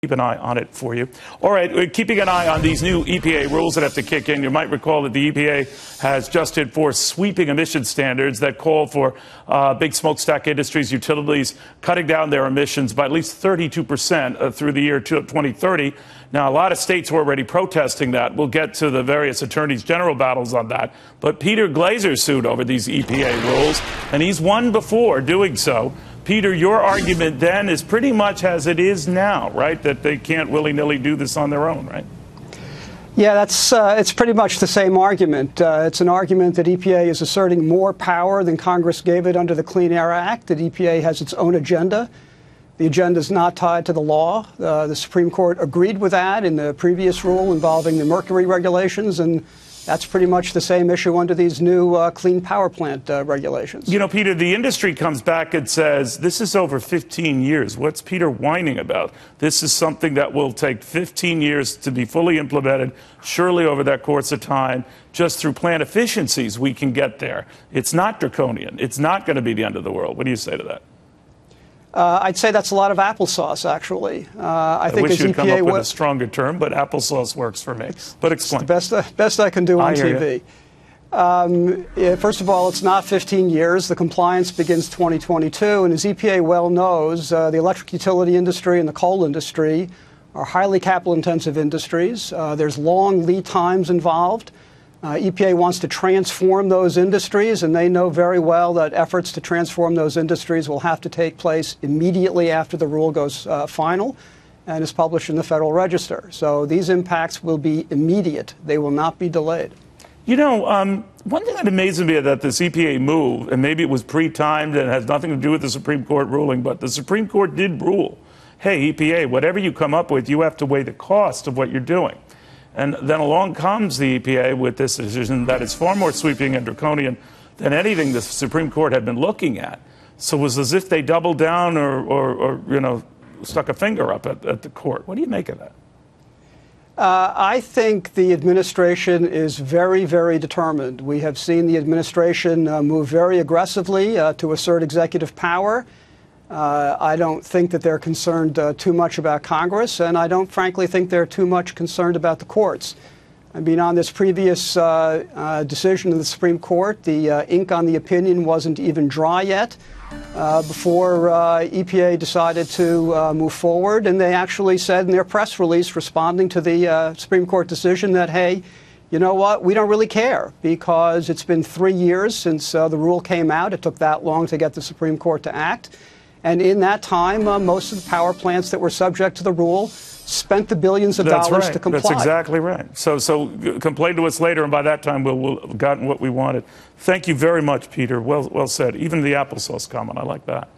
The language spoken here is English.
keep an eye on it for you. All right, we're keeping an eye on these new EPA rules that have to kick in. You might recall that the EPA has just enforced sweeping emission standards that call for big smokestack industries, utilities, cutting down their emissions by at least 32% through the year 2030. Now, a lot of states are already protesting that. We'll get to the various attorneys general battles on that. But Peter Glaser sued over these EPA rules, and he's won before doing so. Peter, your argument then is pretty much as it is now, right? That they can't willy-nilly do this on their own, right? Yeah, it's pretty much the same argument. It's an argument that EPA is asserting more power than Congress gave it under the Clean Air Act, that EPA has its own agenda. The agenda is not tied to the law. The Supreme Court agreed with that in the previous rule involving the mercury regulations, and that's pretty much the same issue under these new clean power plant regulations. You know, Peter, the industry comes back and says, this is over 15 years. What's Peter whining about? This is something that will take 15 years to be fully implemented. Surely over that course of time, just through plant efficiencies, we can get there. It's not draconian. It's not going to be the end of the world. What do you say to that? I'd say that's a lot of applesauce, actually. I think wish as you'd EPA come up with a stronger term, but applesauce works for me. But explain. It's the best I can do on TV. First of all, it's not 15 years. The compliance begins 2022, and as EPA well knows, the electric utility industry and the coal industry are highly capital-intensive industries. There's long lead times involved. EPA wants to transform those industries, and they know very well that efforts to transform those industries will have to take place immediately after the rule goes final and is published in the Federal Register. So these impacts will be immediate. They will not be delayed. You know, one thing that amazes me about this EPA move, and maybe it was pre-timed and has nothing to do with the Supreme Court ruling, but the Supreme Court did rule, hey, EPA, whatever you come up with, you have to weigh the cost of what you're doing. And then along comes the EPA with this decision that is far more sweeping and draconian than anything the Supreme Court had been looking at. So it was as if they doubled down or you know, stuck a finger up at the court. What do you make of that? I think the administration is very, very determined. We have seen the administration move very aggressively to assert executive power. I don't think that they're concerned too much about Congress, and I don't frankly think they're too much concerned about the courts. I mean, on this previous decision of the Supreme Court, the ink on the opinion wasn't even dry yet before EPA decided to move forward, and they actually said in their press release responding to the Supreme Court decision that, hey, you know what, we don't really care because it's been 3 years since the rule came out. It took that long to get the Supreme Court to act. And in that time, most of the power plants that were subject to the rule spent the billions of dollars to comply. That's exactly right. So complain to us later, and by that time we'll have gotten what we wanted. Thank you very much, Peter. Well said. Even the applesauce comment, I like that.